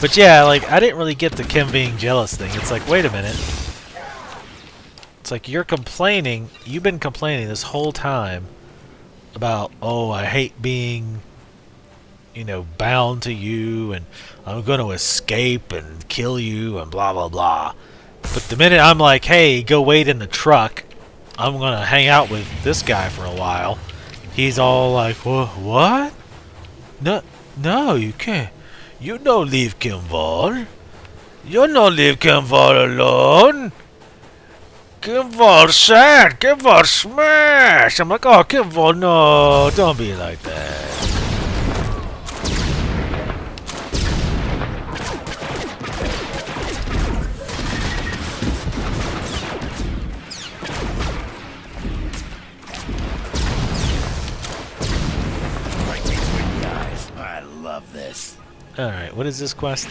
But yeah, like, I didn't really get the Kim being jealous thing. It's like, wait a minute. It's like you're complaining, you've been complaining this whole time about, oh, I hate being, you know, bound to you, and I'm going to escape and kill you, and blah, blah, blah. But the minute I'm like, hey, go wait in the truck, I'm going to hang out with this guy for a while, he's all like, what? No, no, you can't. You don't leave Kimval. You don't leave Kimval alone. Kimval sad. Kimval smash. I'm like, oh, Kimval, no, don't be like that. I love this. Alright, what is this quest?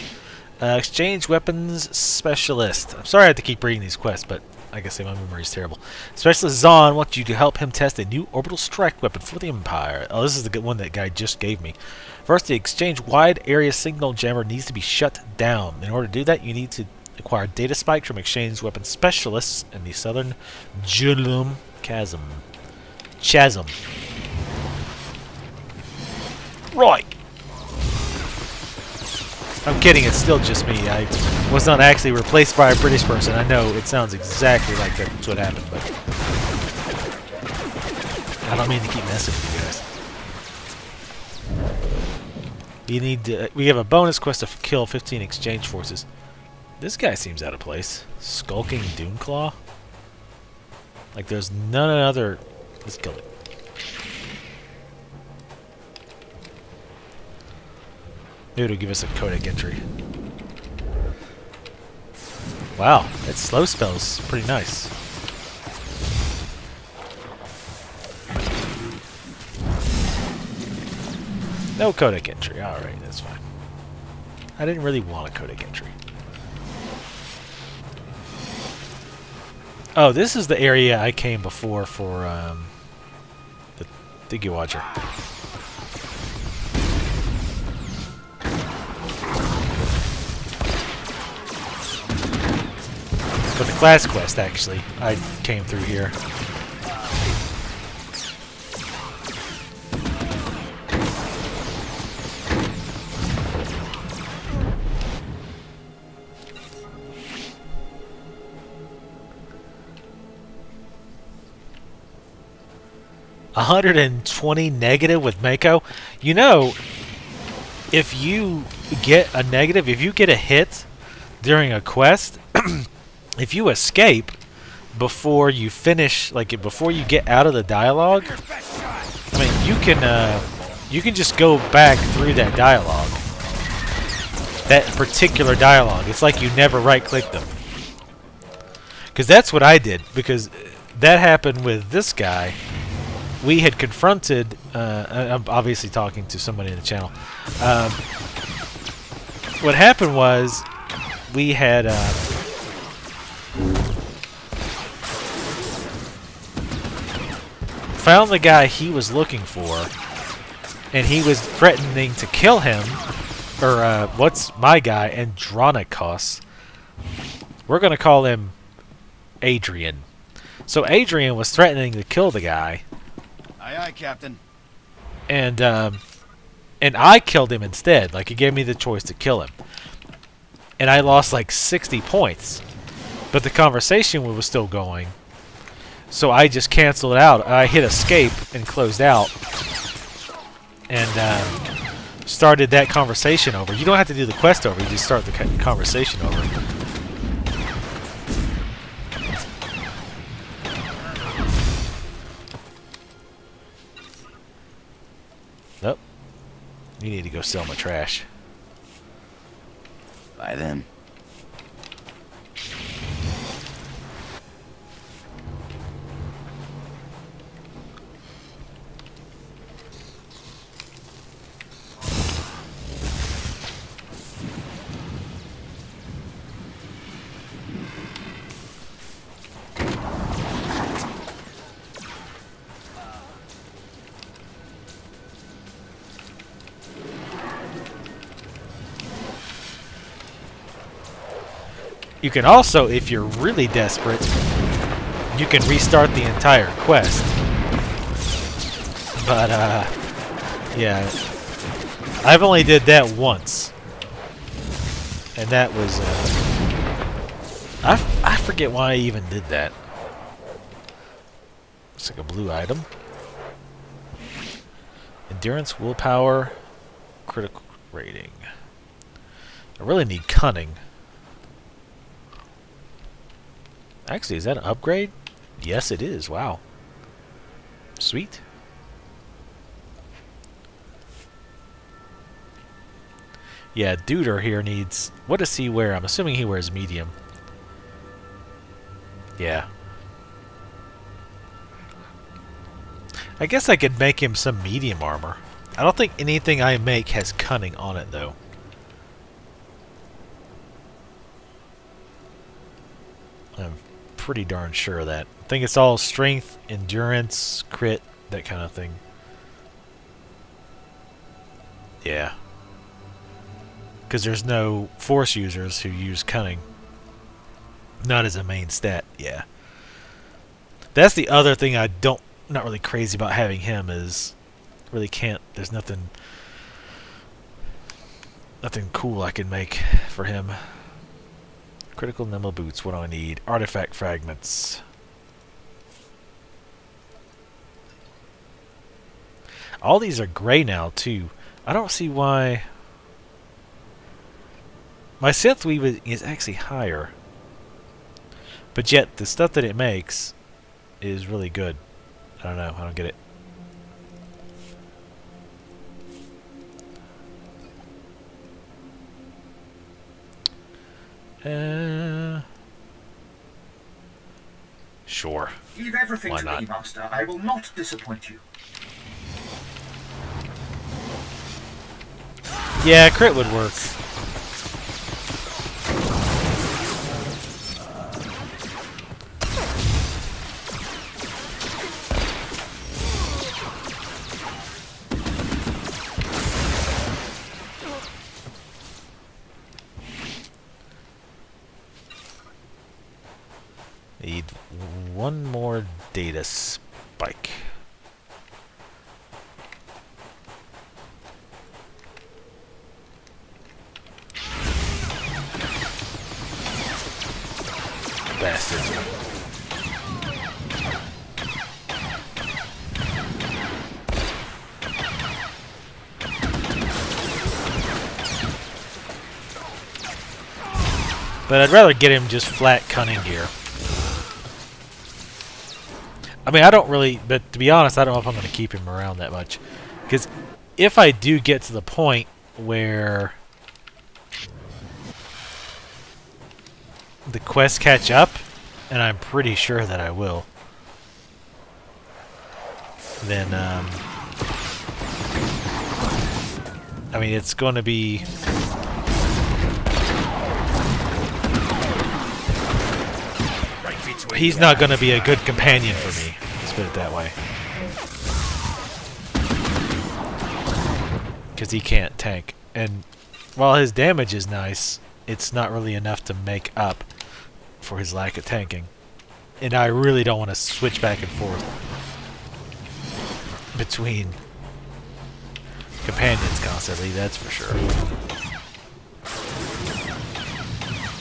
Exchange Weapons Specialist. I'm sorry I have to keep reading these quests, but like I say, my memory is terrible. Specialist Zahn wants you to help him test a new orbital strike weapon for the Empire. Oh, this is the good one that guy just gave me. First, the Exchange Wide Area Signal Jammer needs to be shut down. In order to do that, you need to acquire data spikes from Exchange Weapons Specialists in the Southern Julum Chasm. Right. I'm kidding, it's still just me. I was not actually replaced by a British person. I know it sounds exactly like that's what happened, but I don't mean to keep messing with you guys. You need to, we have a bonus quest to kill 15 exchange forces. This guy seems out of place. Skulking Doonclaw? Like there's none other... Let's kill it. Maybe it'll give us a codec entry. Wow, that slow spell's pretty nice. No codec entry. Alright, that's fine. I didn't really want a codec entry. Oh, this is the area I came before for the Diggy Watcher. For the class quest, actually, I came through here. $120 negative with Mako. You know, if you get a negative, if you get a hit during a quest, if you escape before you finish, like before you get out of the dialogue, I mean, you can just go back through that dialogue, that particular dialogue. It's like you never right-clicked them, because that's what I did. Because that happened with this guy. We had confronted. I'm obviously talking to somebody in the channel. What happened was we had. Found the guy he was looking for, and he was threatening to kill him, or what's my guy, Andronikos. We're gonna call him Adrian. So Adrian was threatening to kill the guy. Aye, aye, Captain. And I killed him instead. Like, he gave me the choice to kill him, and I lost like 60 points. But the conversation was still going. So I just canceled it out. I hit escape and closed out. And started that conversation over. You don't have to do the quest over. You just start the conversation over. Nope. You need to go sell my trash. Bye then. You can also, if you're really desperate, you can restart the entire quest. But, yeah. I've only did that once. And that was, I forget why I even did that. It's like a blue item. Endurance, willpower, critical rating. I really need cunning. Actually, is that an upgrade? Yes, it is. Wow. Sweet. Yeah, Duder here needs... What does he wear? I'm assuming he wears medium. Yeah. I guess I could make him some medium armor. I don't think anything I make has cunning on it, though. I'm pretty darn sure of that. I think it's all strength, endurance, crit, that kind of thing. Yeah. Because there's no force users who use cunning. Not as a main stat, yeah. That's the other thing not really crazy about having him is really can't, there's nothing cool I can make for him. Critical nimble boots, what do I need? Artifact fragments. All these are gray now too. I don't see why. My synth weave is actually higher. But yet the stuff that it makes is really good. I don't know, I don't get it. Sure. Leave everything Why to not? me, Master. I will not disappoint you. Yeah, crit would work. Need one more data spike. Bastards. But I'd rather get him just flat cunning gear. I mean, I don't really, but to be honest, I don't know if I'm going to keep him around that much. Because if I do get to the point where the quests catch up, and I'm pretty sure that I will, then, I mean, it's going to be... He's not going to be a good companion for me. Let's put it that way. Because he can't tank. And while his damage is nice, it's not really enough to make up for his lack of tanking. And I really don't want to switch back and forth between companions constantly, that's for sure.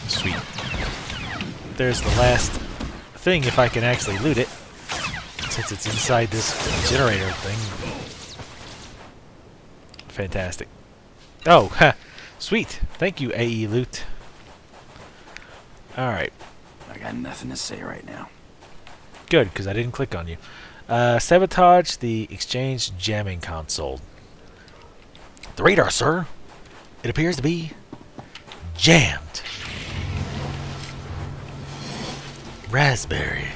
Sweet. There's the last thing, if I can actually loot it, since it's inside this generator thing. Fantastic. Oh, ha! Sweet. Thank you, AE Loot. Alright. I got nothing to say right now. Good, because I didn't click on you. Sabotage the exchange jamming console. The radar, sir. It appears to be jammed. Raspberry.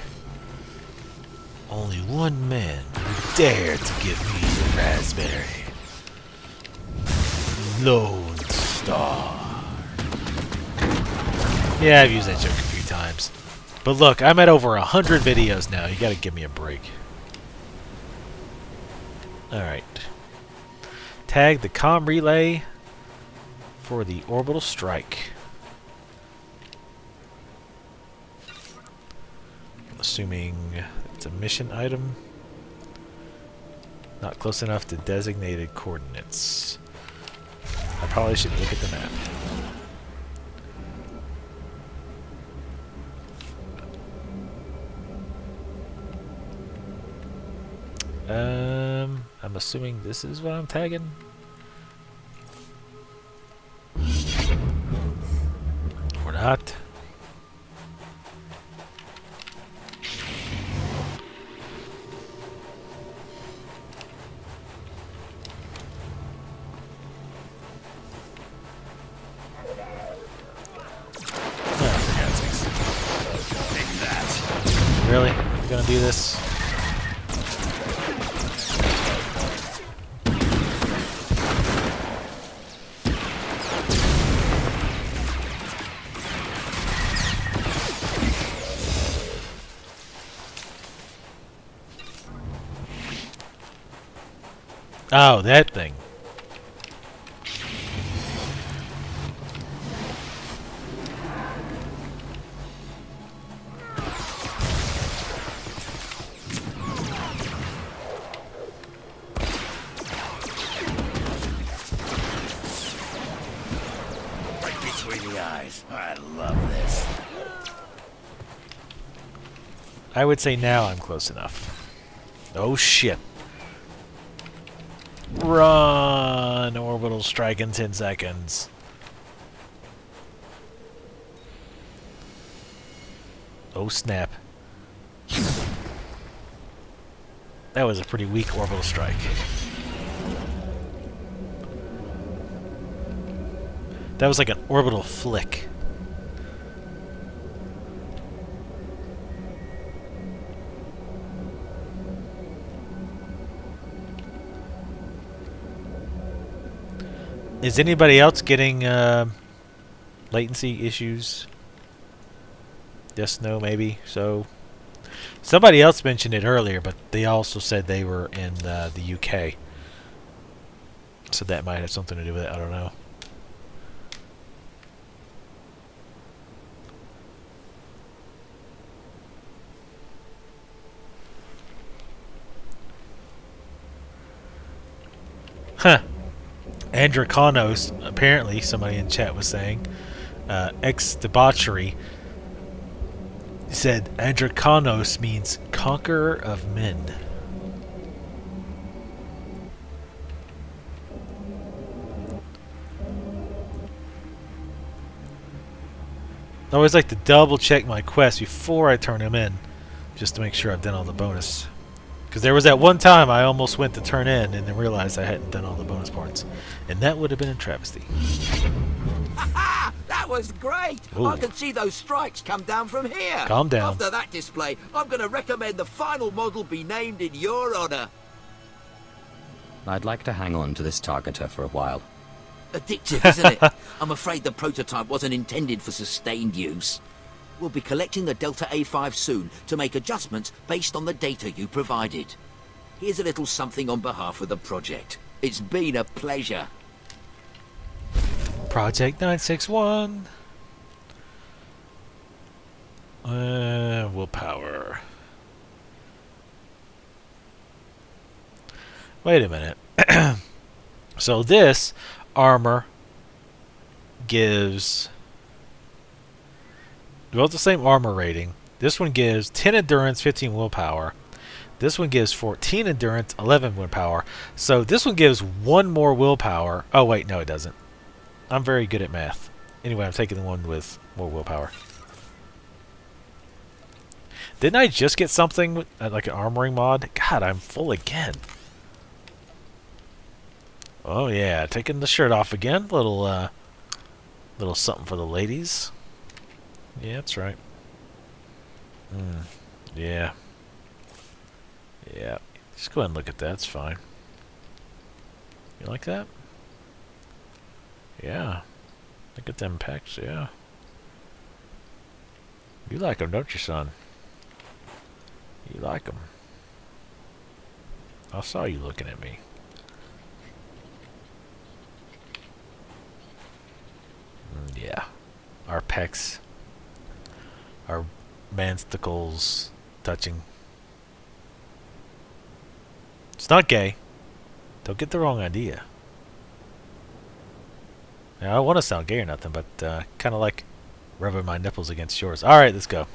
Only one man would dare to give me the raspberry. Lone Star. Yeah, I've used that joke a few times. But look, I'm at over 100 videos now. You gotta give me a break. Alright. Tag the comm relay for the orbital strike. assuming it's a mission item. Not close enough to designated coordinates. I probably should look at the map. I'm assuming this is what I'm tagging. Or not. Really? You're gonna do this? Oh, that thing. Right between the eyes. I love this. I would say now I'm close enough. Oh shit. Run! Orbital strike in 10 seconds. Oh snap. That was a pretty weak orbital strike. That was like an orbital flick. Is anybody else getting latency issues? Yes, no, maybe. So, somebody else mentioned it earlier, but they also said they were in the UK. So that might have something to do with it. I don't know. Huh. Androcanos, apparently, somebody in chat was saying, ex-debauchery, said Androcanos means conqueror of men. I always like to double check my quests before I turn them in, just to make sure I've done all the bonus. Because there was that one time I almost went to turn in and then realized I hadn't done all the bonus parts. And that would have been a travesty. Ha! That was great! Ooh. I can see those strikes come down from here. Calm down. After that display, I'm going to recommend the final model be named in your honor. I'd like to hang on to this targeter for a while. Addictive, isn't it? I'm afraid the prototype wasn't intended for sustained use. We'll be collecting the Delta A5 soon to make adjustments based on the data you provided. Here's a little something on behalf of the project. It's been a pleasure. Project 961. Willpower. Wait a minute. So this armor gives both the same armor rating. This one gives 10 endurance, 15 willpower. This one gives 14 endurance, 11 willpower. So this one gives 1 more willpower. Oh wait, no it doesn't. I'm very good at math. Anyway, I'm taking the one with more willpower. Didn't I just get something with, like an armoring mod? God, I'm full again. Oh yeah, taking the shirt off again. Little something for the ladies. Yeah, that's right. Yeah. Yeah. Just go ahead and look at that. It's fine. You like that? Yeah. Look at them pecs, yeah. You like them, don't you, son? You like them. I saw you looking at me. Yeah. Our pecs. Our mansticles. touching. It's not gay. Don't get the wrong idea. Now, I don't want to sound gay or nothing, but kind of like rubbing my nipples against yours. All right, let's go.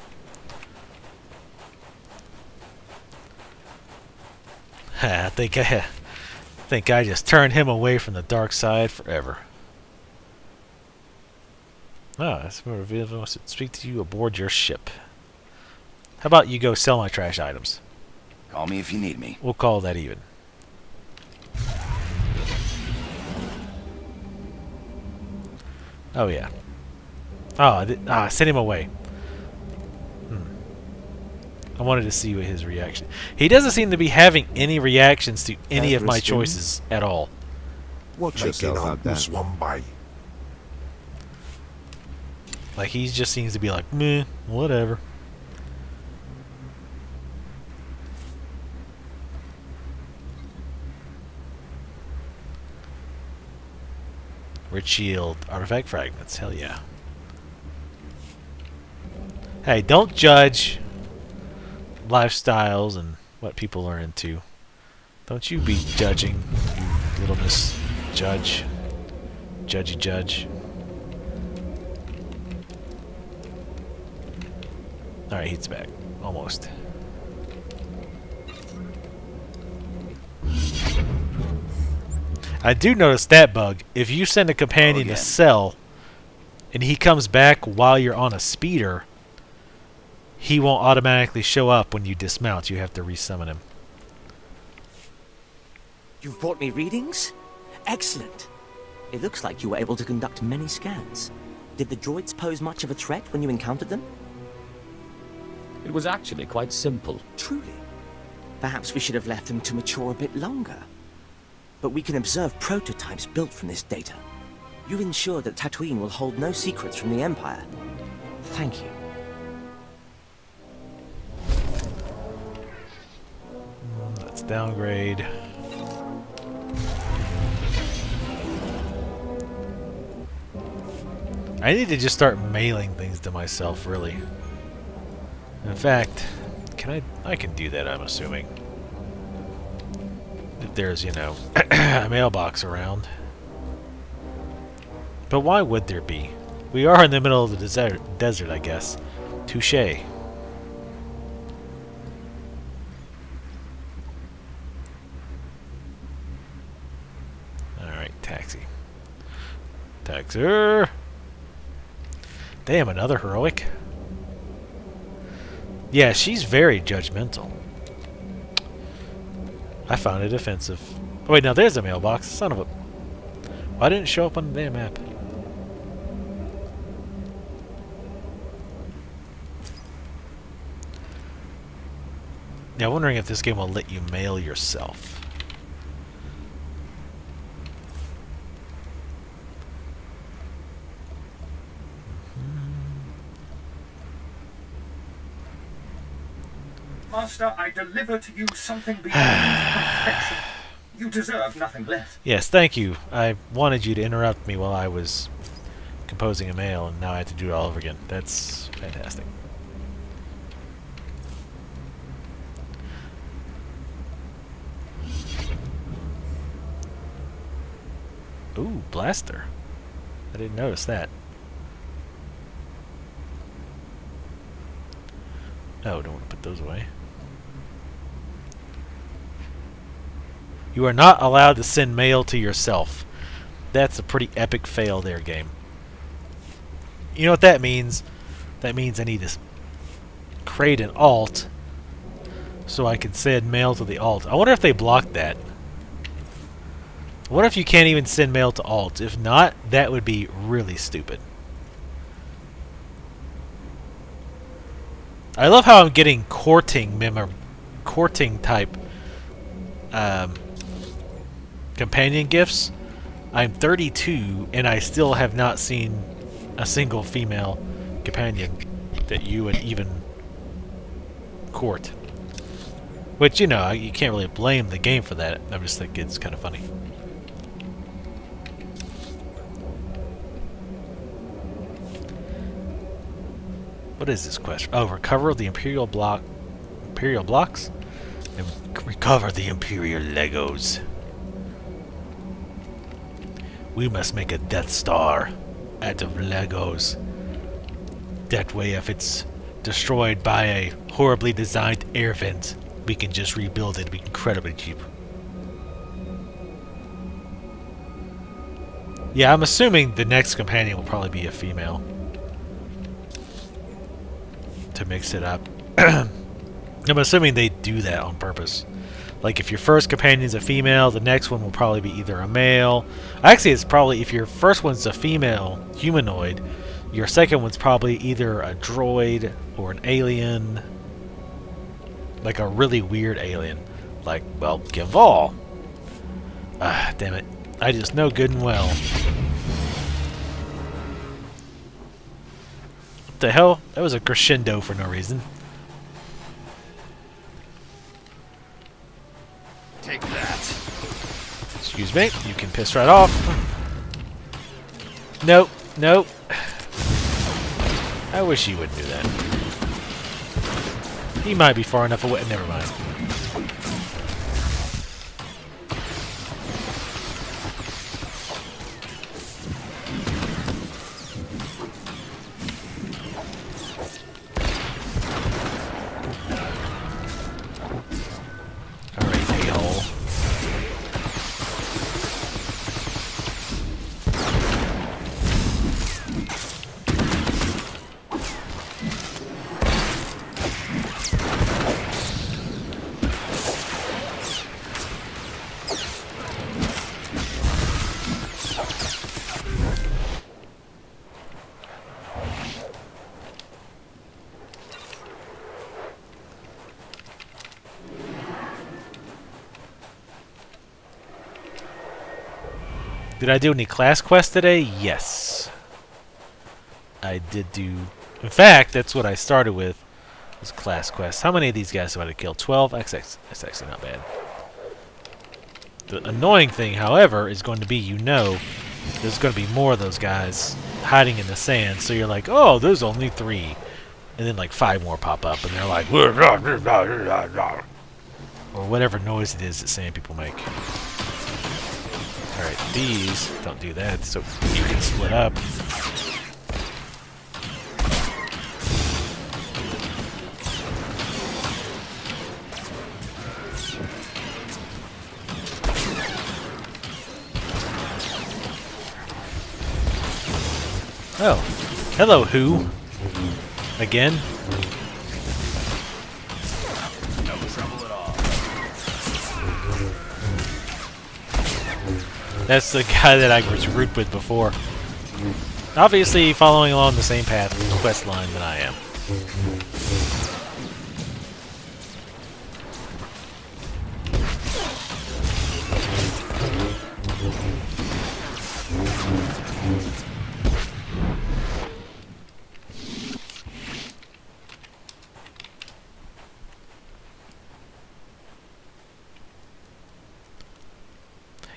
I think I just turned him away from the dark side forever. Oh, that's more revealing. Wants to speak to you aboard your ship. How about you go sell my trash items? Call me if you need me. We'll call that even. Oh yeah. Oh, I sent him away. I wanted to see what his reaction. He doesn't seem to be having any reactions to any of my choices at all. Watch yourself out there. Like he just seems to be like, meh, whatever. Rich shield, artifact fragments, hell yeah. Hey, don't judge lifestyles and what people are into. Don't you be judging, you little miss judge. Judgy judge. Alright, he's back. Almost. I do notice that bug. If you send a companion to sell and he comes back while you're on a speeder, he won't automatically show up when you dismount. You have to resummon him. You've brought me readings? Excellent. It looks like you were able to conduct many scans. Did the droids pose much of a threat when you encountered them? It was actually quite simple. Truly. Perhaps we should have left them to mature a bit longer. But we can observe prototypes built from this data. You ensure that Tatooine will hold no secrets from the Empire. Thank you. Let's downgrade. I need to just start mailing things to myself, really. In fact, I can do that, I'm assuming. If there's, you know, a mailbox around. But why would there be? We are in the middle of the desert, I guess. Touché. Alright, taxi. Taxer! Damn, another heroic. Yeah, she's very judgmental. I found it offensive. Oh wait, now there's a mailbox. Son of a... Why didn't it show up on the damn map? Yeah, I'm wondering if this game will let you mail yourself. Master, I deliver to you something beyond perfection. You deserve nothing less. Yes, thank you. I wanted you to interrupt me while I was composing a mail, and now I have to do it all over again. That's fantastic. Ooh, blaster. I didn't notice that. Oh, don't want to put those away. You are not allowed to send mail to yourself. That's a pretty epic fail there, game. You know what that means? That means I need to create an alt so I can send mail to the alt. I wonder if they blocked that. What if you can't even send mail to alt? If not, that would be really stupid. I love how I'm getting courting type companion gifts. I'm 32 and I still have not seen a single female companion that you would even court. Which, you know, you can't really blame the game for that. I'm just thinking it's kind of funny. What is this quest? Oh, recover the Imperial block Imperial blocks and recover the Imperial Legos. We must make a Death Star out of Legos. That way, if it's destroyed by a horribly designed air vent, we can just rebuild it. It'd be incredibly cheap. Yeah, I'm assuming the next companion will probably be a female. To mix it up. I'm assuming they do that on purpose. Like, if your first companion's a female, the next one will probably be either a male. Actually, it's probably, if your first one's a female humanoid, your second one's probably either a droid or an alien. Like a really weird alien. Like, well, Gival. Ah, damn it. I just know good and well. What the hell? That was a crescendo for no reason. Take that. Excuse me. You can piss right off. Nope. Nope. I wish he wouldn't do that. He might be far enough away. Never mind. Did I do any class quests today? Yes. I did do... In fact, that's what I started with, was class quests. How many of these guys do I have to kill? 12? That's actually not bad. The annoying thing, however, is going to be, you know, there's going to be more of those guys hiding in the sand, so you're like, oh, there's only 3. And then like 5 more pop up, and they're like, or whatever noise it is that sand people make. Alright, these don't do that, so you can split up. Oh, hello, who? Again? No trouble at all. That's the guy that I was grouped with before. Obviously following along the same path, quest line that I am.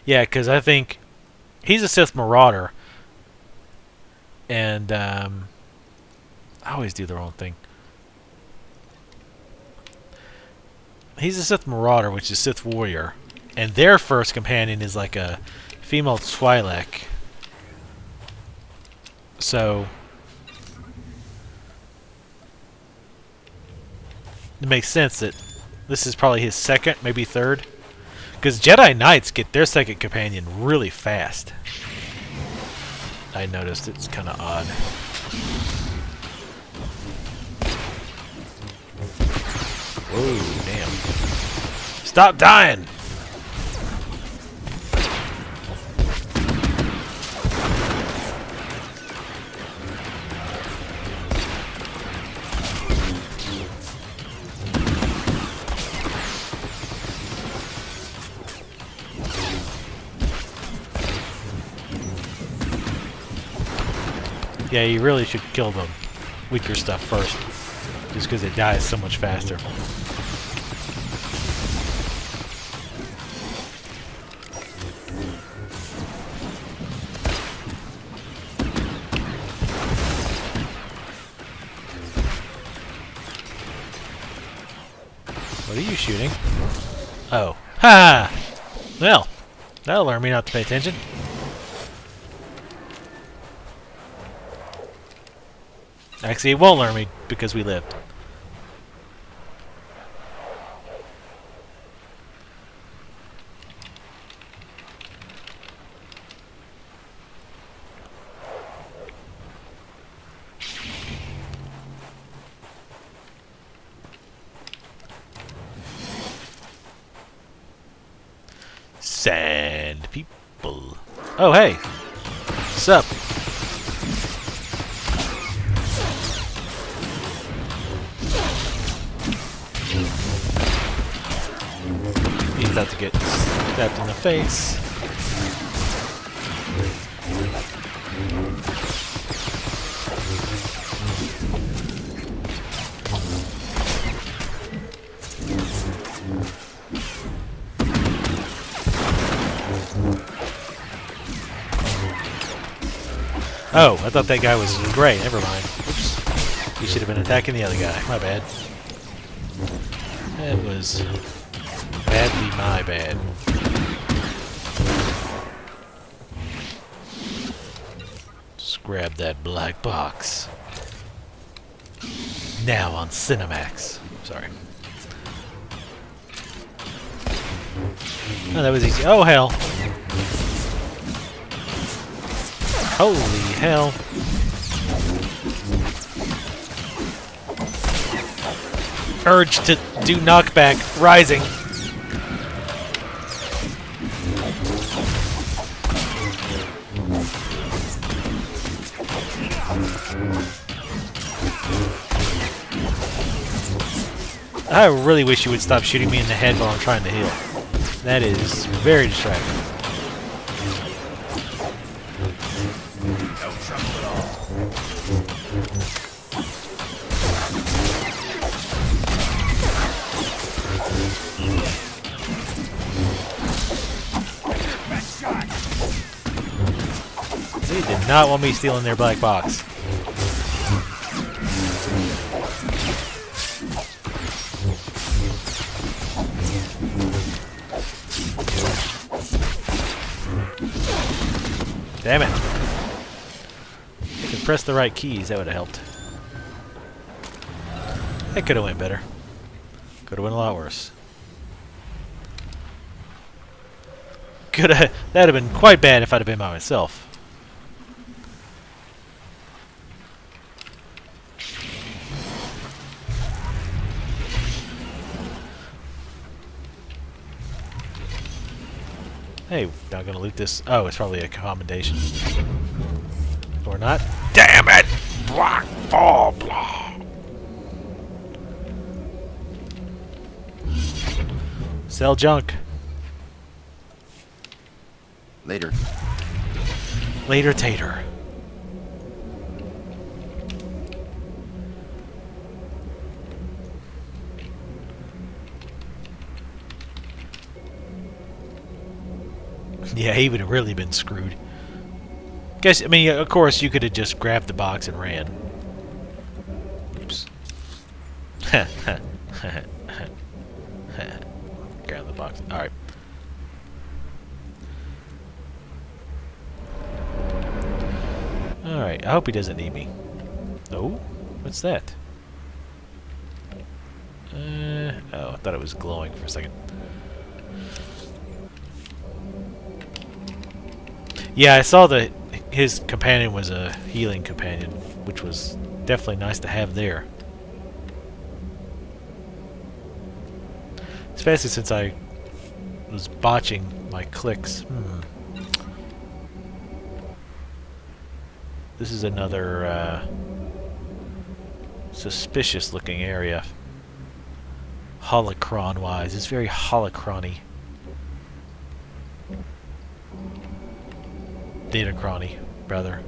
Yeah, because I think he's a Sith Marauder, and I always do the wrong thing. He's a Sith Marauder, which is Sith Warrior, and their first companion is like a female Twi'lek. So it makes sense that this is probably his second, maybe third. Because Jedi Knights get their second companion really fast. I noticed it's kind of odd. Whoa, damn. Stop dying! Yeah, you really should kill the weaker stuff first, just because it dies so much faster. What are you shooting? Oh. Ha! Well, that'll learn me not to pay attention. Actually, it won't learn me because we lived. Sand people. Oh, hey. Sup? He's about to get stabbed in the face. Oh, I thought that guy was gray. Never mind. Oops. He should have been attacking the other guy. My bad. That was badly my bad. Just grab that black box. Now on Cinemax. Sorry. Oh, that was easy. Oh, hell. Holy hell. Urge to do knockback rising. I really wish you would stop shooting me in the head while I'm trying to heal. That is very distracting. No trouble at all. They did not want me stealing their black box. Damn it. If I could press the right keys, that would have helped. That could have went better. Could have went a lot worse. Could have. That'd have been quite bad if I'd have been by myself. Hey, not gonna loot this. Oh, it's probably a commendation. Or not. Damn it! Blah, blah, blah. Sell junk. Later. Later, tater. Yeah, he would have really been screwed. Guess, I mean, of course, you could have just grabbed the box and ran. Oops. Grab the box. Alright. Alright, I hope he doesn't need me. Oh? What's that? Oh, I thought it was glowing for a second. Yeah, I saw that his companion was a healing companion, which was definitely nice to have there. Especially since I was botching my clicks. This is another suspicious looking area. Holocron wise. It's very holocron-y. Datacron-y, rather.